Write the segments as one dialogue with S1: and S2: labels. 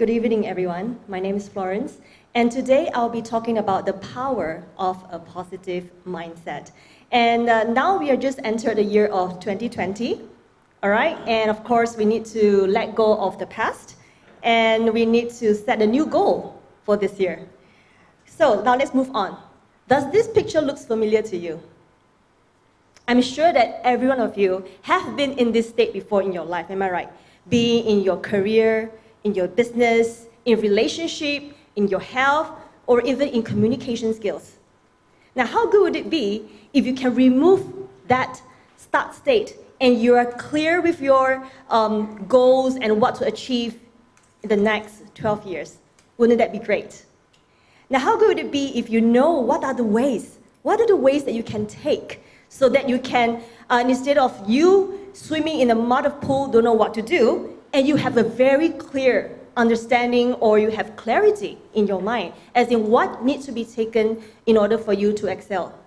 S1: Good evening, everyone. My name is Florence, and today I'll be talking about the power of a positive mindset. And now we are just entered the year of 2020, all right? And of course, we need to let go of the past, and we need to set a new goal for this year. So now let's move on. Does this picture look familiar to you? I'm sure that every one of you have been in this state before in your life, am I right? Being in your career, in your business, in relationship, in your health, or even in communication skills. Now, how good would it be if you can remove that start state and you are clear with your goals and what to achieve in the next 12 years? Wouldn't that be great? Now, how good would it be if you know what are the ways that you can take so that you can, instead of you swimming in a mud of pool, don't know what to do, and you have a very clear understanding or you have clarity in your mind as in what needs to be taken in order for you to excel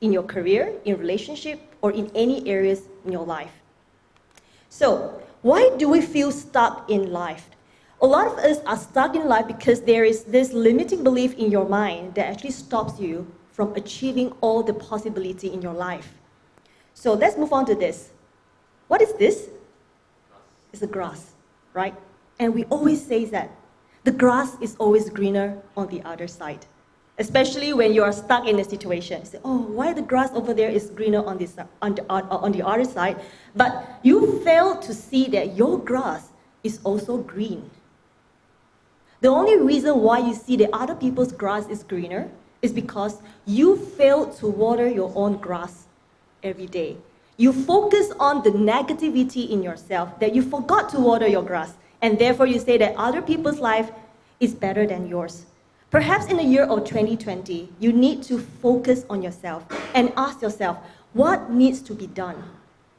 S1: in your career, in relationship, or in any areas in your life. So, why do we feel stuck in life? A lot of us are stuck in life because there is this limiting belief in your mind that actually stops you from achieving all the possibility in your life. So let's move on to this. What is this? It's the grass, right? And we always say that the grass is always greener on the other side, especially when you are stuck in a situation. You say, oh, why the grass over there is greener on the other side? But you fail to see that your grass is also green. The only reason why you see that other people's grass is greener is because you fail to water your own grass every day. You focus on the negativity in yourself, that you forgot to water your grass, and therefore you say that other people's life is better than yours. Perhaps in the year of 2020, you need to focus on yourself and ask yourself, what needs to be done?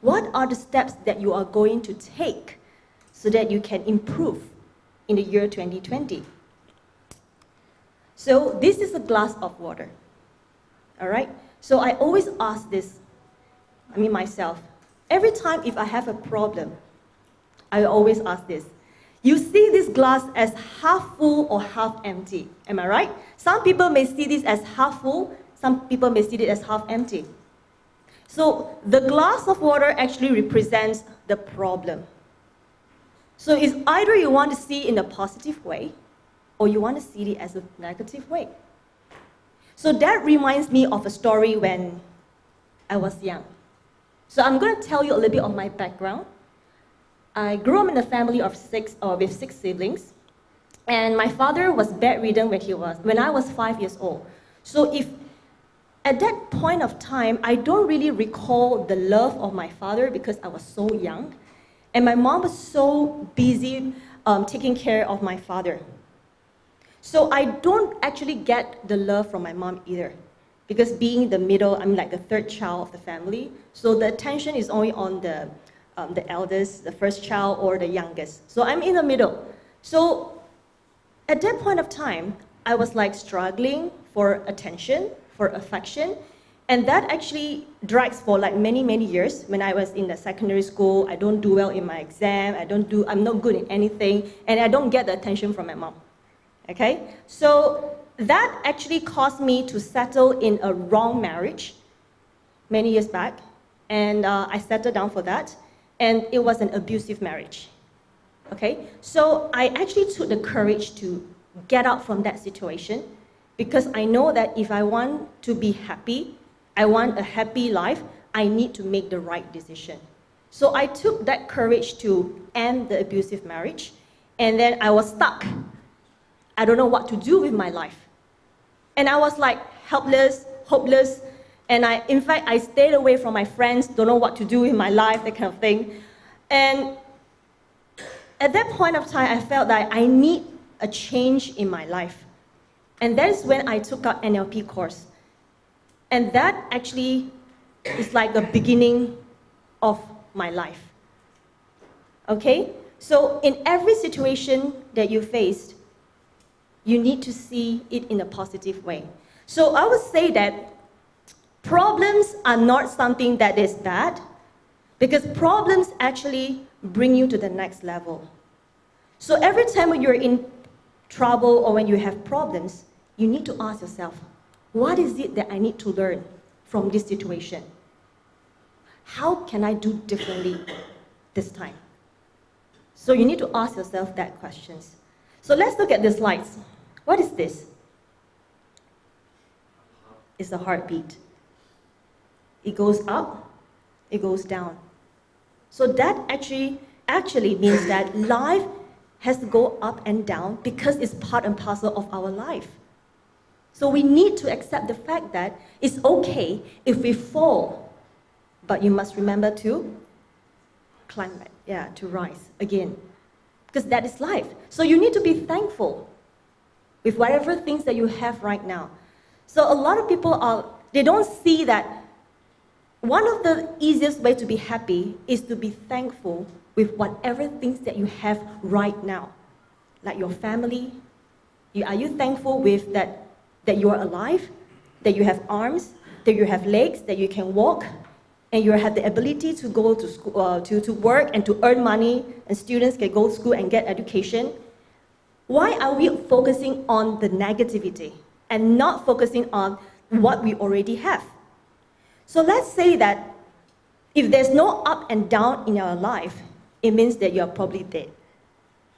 S1: What are the steps that you are going to take so that you can improve in the year 2020? So this is a glass of water, all right? So I always ask this, myself, every time if I have a problem, I always ask this. You see this glass as half full or half empty, am I right? Some people may see this as half full, some people may see it as half empty. So the glass of water actually represents the problem. So it's either you want to see it in a positive way, or you want to see it as a negative way. So that reminds me of a story when I was young. So I'm going to tell you a little bit of my background. I grew up in a family of with six siblings, and my father was bedridden when I was 5 years old. So if at that point of time, I don't really recall the love of my father because I was so young, and my mom was so busy taking care of my father. So I don't actually get the love from my mom either, because being the middle, I'm like the third child of the family, so the attention is only on the eldest, the first child, or the youngest. So I'm in the middle. So at that point of time, I was like struggling for attention, for affection, and that actually drags for like many, many years. When I was in the secondary school, I don't do well in my exam, I'm not good in anything, and I don't get the attention from my mom. Okay? So that actually caused me to settle in a wrong marriage many years back, and I settled down for that, and it was an abusive marriage. Okay? So I actually took the courage to get out from that situation, because I know that if I want to be happy, I want a happy life, I need to make the right decision. So I took that courage to end the abusive marriage, and then I was stuck. I don't know what to do with my life. And I was like helpless, hopeless, and in fact, I stayed away from my friends, don't know what to do with my life, that kind of thing. And at that point of time, I felt that I need a change in my life. And that is when I took up NLP course. And that actually is like the beginning of my life. Okay? So in every situation that you faced, you need to see it in a positive way. So I would say that problems are not something that is bad, because problems actually bring you to the next level. So every time when you're in trouble or when you have problems, you need to ask yourself, what is it that I need to learn from this situation? How can I do differently this time? So you need to ask yourself that questions. So let's look at the slides. What is this? It's a heartbeat. It goes up, it goes down. So that actually means that life has to go up and down because it's part and parcel of our life. So we need to accept the fact that it's okay if we fall, but you must remember to climb back, to rise again, because that is life. So you need to be thankful with whatever things that you have right now. So a lot of people they don't see that one of the easiest way to be happy is to be thankful with whatever things that you have right now, like your family. Are you thankful with that you are alive, that you have arms, that you have legs, that you can walk, and you have the ability to go to school, to work and to earn money, and students can go to school and get education? Why are we focusing on the negativity and not focusing on what we already have? So let's say that if there's no up and down in our life, it means that you're probably dead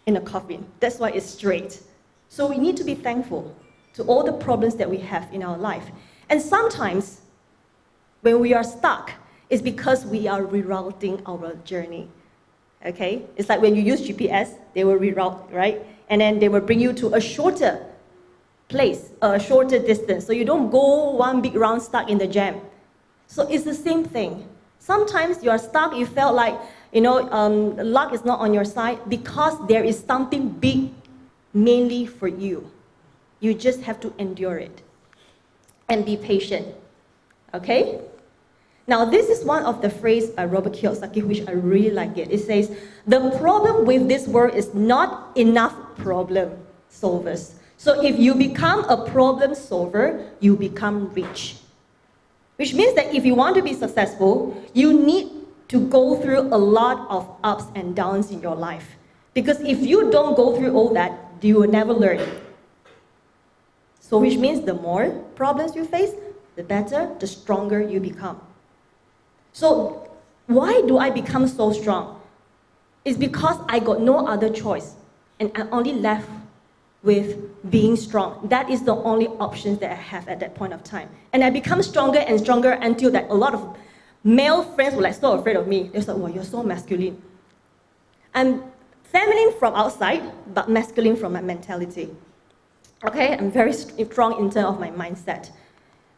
S1: in a coffin. That's why it's straight. So we need to be thankful to all the problems that we have in our life. And sometimes when we are stuck, it's because we are rerouting our journey. Okay? It's like when you use GPS, they will reroute, right? And then they will bring you to a shorter place, a shorter distance. So you don't go one big round stuck in the jam. So it's the same thing. Sometimes you are stuck, you felt like, luck is not on your side because there is something big mainly for you. You just have to endure it and be patient. Okay? Now, this is one of the phrases by Robert Kiyosaki, which I really like it. It says, the problem with this world is not enough problem solvers. So if you become a problem solver, you become rich. Which means that if you want to be successful, you need to go through a lot of ups and downs in your life. Because if you don't go through all that, you will never learn. So which means the more problems you face, the better, the stronger you become. So why do I become so strong? It's because I got no other choice, and I'm only left with being strong. That is the only options that I have at that point of time. And I become stronger and stronger until that a lot of male friends were like so afraid of me. They're like, "Wow, you're so masculine." I'm feminine from outside, but masculine from my mentality. Okay, I'm very strong in terms of my mindset.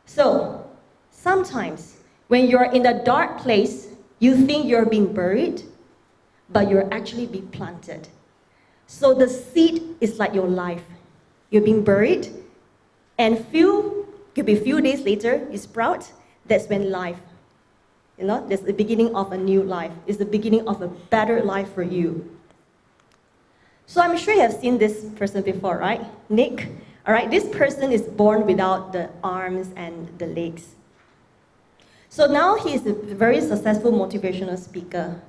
S1: So sometimes when you're in a dark place, you think you're being buried, but you're actually being planted. So the seed is like your life. You're being buried, and could be few days later, you sprout. That's when life, that's the beginning of a new life. It's the beginning of a better life for you. So I'm sure you have seen this person before, right? Nick. All right, this person is born without the arms and the legs. So now he is a very successful motivational speaker.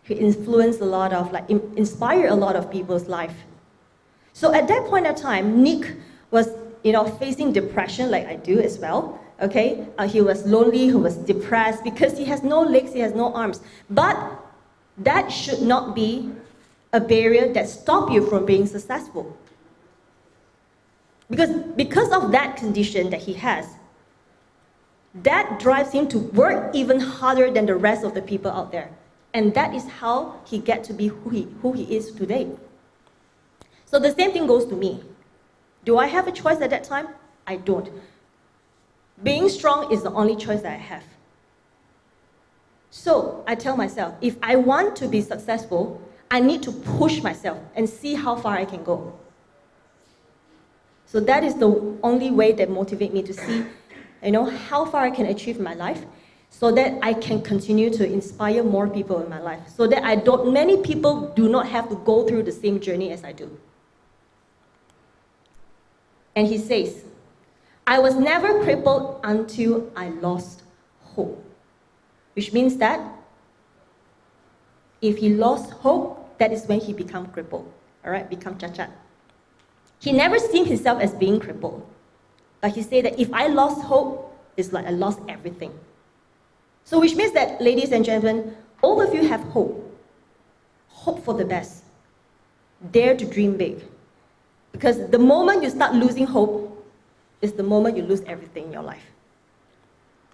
S1: He influenced inspired a lot of people's life. So at that point of time, Nick was, facing depression like I do as well. Okay, he was lonely, he was depressed because he has no legs, he has no arms. But that should not be a barrier that stops you from being successful. Because of that condition that he has, that drives him to work even harder than the rest of the people out there. And that is how he gets to be who he is today. So the same thing goes to me. Do I have a choice at that time? I don't. Being strong is the only choice that I have. So I tell myself, if I want to be successful, I need to push myself and see how far I can go. So that is the only way that motivates me to see, how far I can achieve in my life, so that I can continue to inspire more people in my life. So that many people do not have to go through the same journey as I do. And he says, I was never crippled until I lost hope. Which means that if he lost hope, that is when he became crippled. all right, become cacat. He never seen himself as being crippled. But he said that if I lost hope, it's like I lost everything. So which means that, ladies and gentlemen, all of you have hope. Hope for the best. Dare to dream big. Because the moment you start losing hope is the moment you lose everything in your life.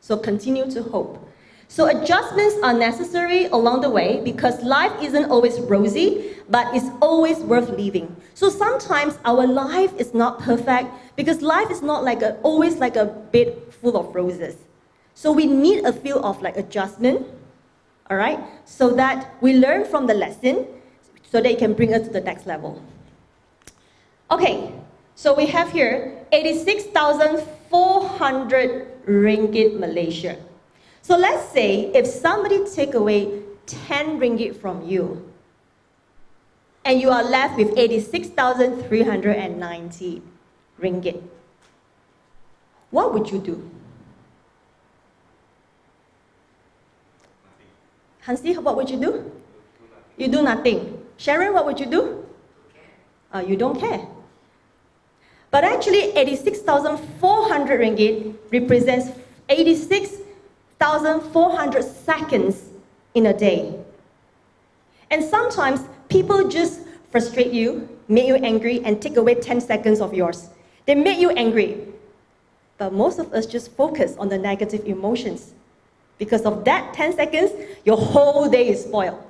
S1: So continue to hope. So adjustments are necessary along the way because life isn't always rosy, but it's always worth living. So sometimes our life is not perfect because life is not always like a bed full of roses. So we need a feel of like adjustment, all right? So that we learn from the lesson so that it can bring us to the next level. Okay, so we have here 86,400 ringgit Malaysia. So let's say if somebody take away 10 ringgit from you, and you are left with 86,390 ringgit, what would you do? Hansi, what would you do? You do nothing. Sharon, what would you do? You don't care. But actually, 86,400 ringgit represents 86,400 seconds in a day. And sometimes people just frustrate you, make you angry, and take away 10 seconds of yours. They make you angry. But most of us just focus on the negative emotions. Because of that 10 seconds, your whole day is spoiled.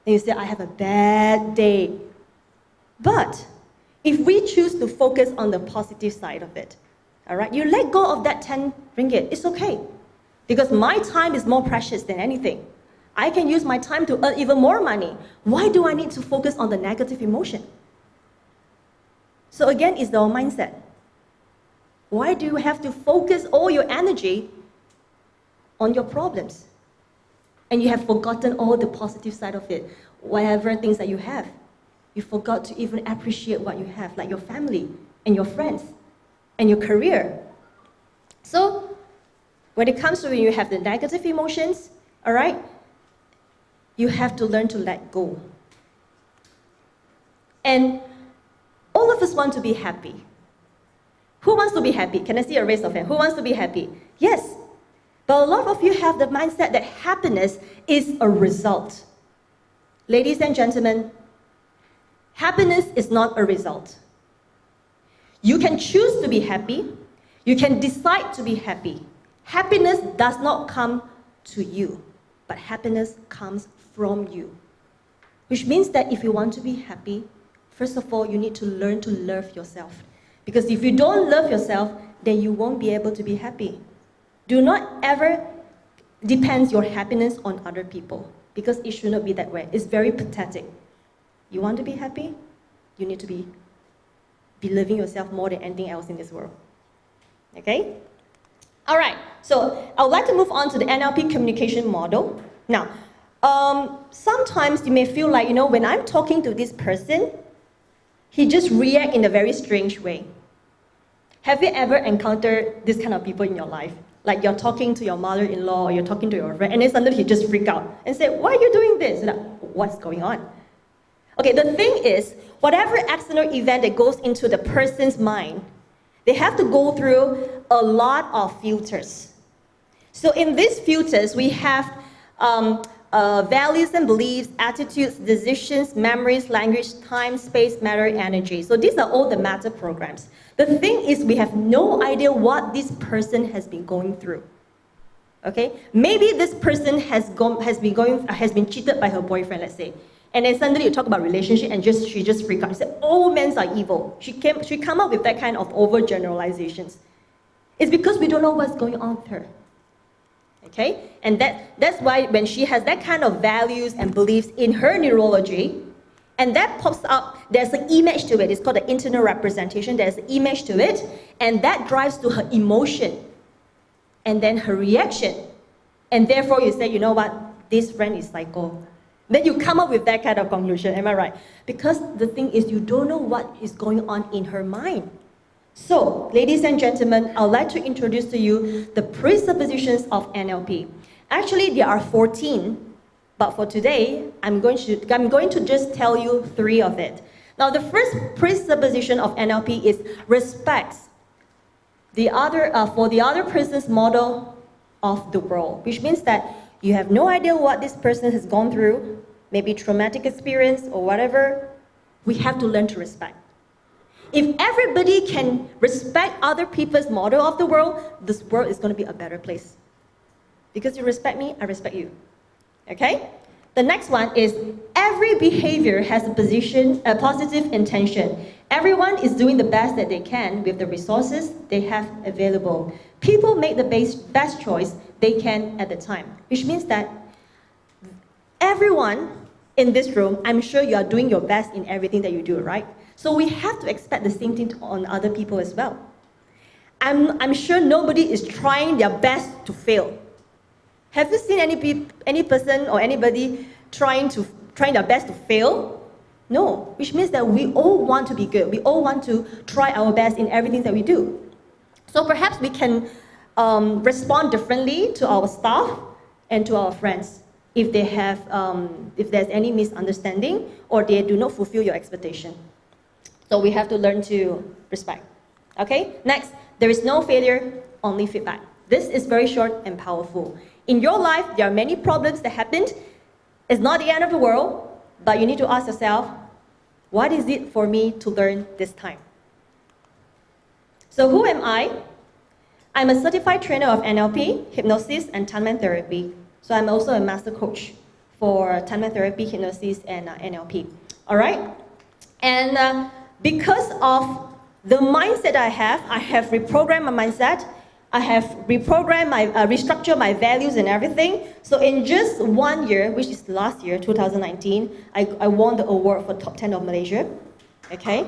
S1: And you say, I have a bad day. But if we choose to focus on the positive side of it, all right, you let go of that 10 ringgit, it's okay. Because my time is more precious than anything. I can use my time to earn even more money. Why do I need to focus on the negative emotion? So again, it's our mindset. Why do you have to focus all your energy on your problems? And you have forgotten all the positive side of it, whatever things that you have. You forgot to even appreciate what you have, like your family and your friends and your career. So when it comes to when you have the negative emotions, all right, you have to learn to let go. And all of us want to be happy. Who wants to be happy? Can I see a raise of hand? Who wants to be happy? Yes. But a lot of you have the mindset that happiness is a result. Ladies and gentlemen, happiness is not a result. You can choose to be happy. You can decide to be happy. Happiness does not come to you, but happiness comes from you. Which means that if you want to be happy, first of all, you need to learn to love yourself. Because if you don't love yourself, then you won't be able to be happy. Do not ever depend your happiness on other people, because it should not be that way. It's very pathetic. You want to be happy? You need to be loving yourself more than anything else in this world. Okay? All right, so I would like to move on to the NLP communication model. Now, sometimes you may feel like, when I'm talking to this person, he just reacts in a very strange way. Have you ever encountered this kind of people in your life? Like you're talking to your mother-in-law or you're talking to your friend, and then suddenly he just freak out and say, why are you doing this? Like, what's going on? Okay, the thing is, whatever external event that goes into the person's mind, they have to go through a lot of filters. So in these filters, we have values and beliefs, attitudes, decisions, memories, language, time, space, matter, energy. So these are all the matter programs. The thing is, we have no idea what this person has been going through. Okay? Maybe this person has been cheated by her boyfriend, let's say. And then suddenly you talk about relationship and she just freak out. You say, all men are evil. She come up with that kind of overgeneralizations. It's because we don't know what's going on with her. Okay? And that's why when she has that kind of values and beliefs in her neurology, and that pops up, there's an image to it. It's called the internal representation. There's an image to it, and that drives to her emotion, and then her reaction. And therefore you say, you know what, this friend is psycho. Then you come up with that kind of conclusion, am I right? Because the thing is, you don't know what is going on in her mind. So, ladies and gentlemen, I'd like to introduce to you the presuppositions of NLP. Actually, there are 14, but for today, I'm going to just tell you 3 of it. Now, the first presupposition of NLP is respect for the other person's model of the world, which means that you have no idea what this person has gone through, maybe traumatic experience or whatever. We have to learn to respect. If everybody can respect other people's model of the world, this world is going to be a better place. Because you respect me, I respect you. Okay? The next one is every behavior has a positive intention. Everyone is doing the best that they can with the resources they have available. People make the best choice they can at the time, which means that everyone in this room, I'm sure you are doing your best in everything that you do, right? So we have to expect the same thing on other people as well. I'm sure nobody is trying their best to fail. Have you seen any person or anybody trying their best to fail? No, which means that we all want to be good. We all want to try our best in everything that we do. So perhaps we can respond differently to our staff and to our friends if there's any misunderstanding or they do not fulfill your expectation. So we have to learn to respect. Okay, next, there is no failure, only feedback. This is very short and powerful. In your life, there are many problems that happened. It's not the end of the world, but you need to ask yourself, what is it for me to learn this time? So who am I? I'm a certified trainer of NLP, hypnosis, and timeline therapy. So I'm also a master coach for timeline therapy, hypnosis, and NLP. All right? And because of the mindset I have reprogrammed my mindset. I have restructured my values and everything. So in just 1 year, which is last year, 2019, I won the award for Top 10 of Malaysia. Okay,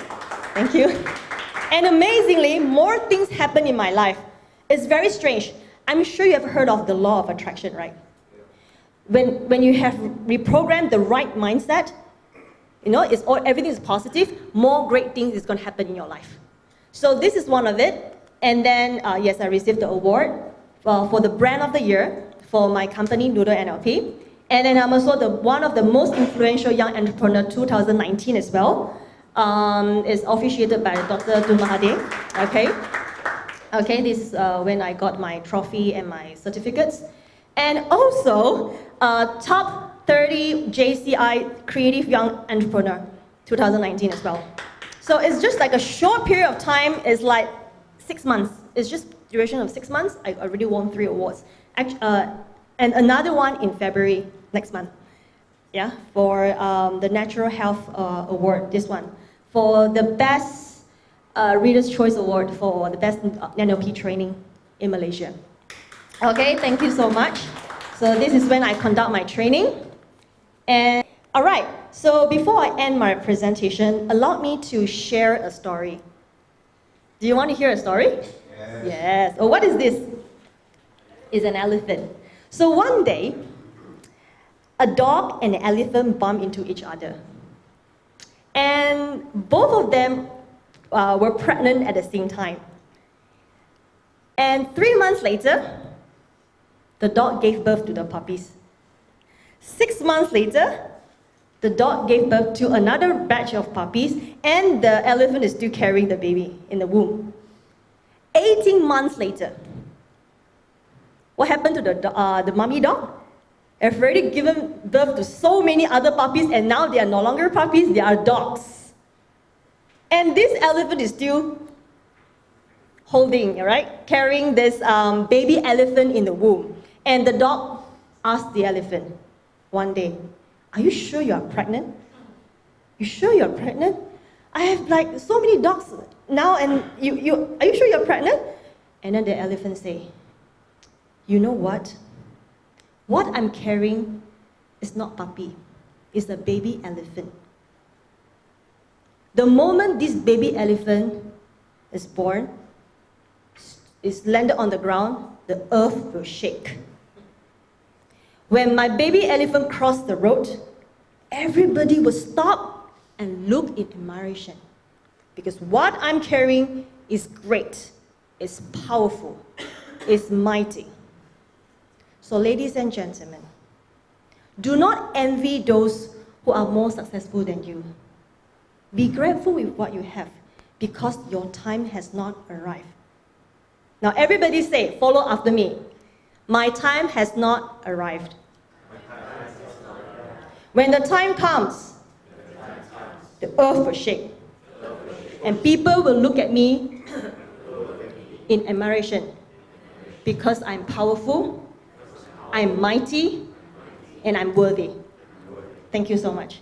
S1: thank you. And amazingly, more things happen in my life. It's very strange. I'm sure you have heard of the law of attraction, right? When you have reprogrammed the right mindset, everything is positive, more great things is going to happen in your life. So this is one of it. And then, yes, I received the award for the brand of the year for my company, Noodle NLP. And then I'm also one of the most influential young entrepreneur 2019 as well. It's officiated by Dr. Tun Mahathir. Okay, this is when I got my trophy and my certificates. And also, top 30 JCI Creative Young Entrepreneur 2019 as well. So it's just like a short period of time. It's like 6 months. It's just duration of 6 months. I already won 3 awards. And another one in February next month. Yeah, for the Natural Health Award, this one. For the best Reader's Choice Award for the best NLP training in Malaysia. Okay, thank you so much. So this is when I conduct my training. And all right, so before I end my presentation, allow me to share a story. Do you want to hear a story? Yes. Yes. Oh, what is this? It's an elephant. So one day, a dog and an elephant bump into each other. And both of them were pregnant at the same time. And 3 months later, the dog gave birth to the puppies. 6 months later, the dog gave birth to another batch of puppies, and the elephant is still carrying the baby in the womb. 18 months later, what happened to the mommy dog? They've already given birth to so many other puppies, and now they are no longer puppies, they are dogs. And this elephant is still holding, right? Carrying this baby elephant in the womb. And the dog asked the elephant one day, "Are you sure you are pregnant? You sure you're pregnant? I have like so many dogs now, and are you sure you're pregnant?" And then the elephant say, "You know what? What I'm carrying is not puppy, it's a baby elephant. The moment this baby elephant is born, is landed on the ground, the earth will shake. When my baby elephant crossed the road, everybody will stop and look in admiration. Because what I'm carrying is great, it's powerful, it's mighty." So ladies and gentlemen, do not envy those who are more successful than you. Be grateful with what you have, because your time has not arrived. Now everybody say, follow after me. My time has not arrived. When the time comes, the earth will shake. And people will look at me in admiration, because I'm powerful, I'm mighty, and I'm worthy. Thank you so much.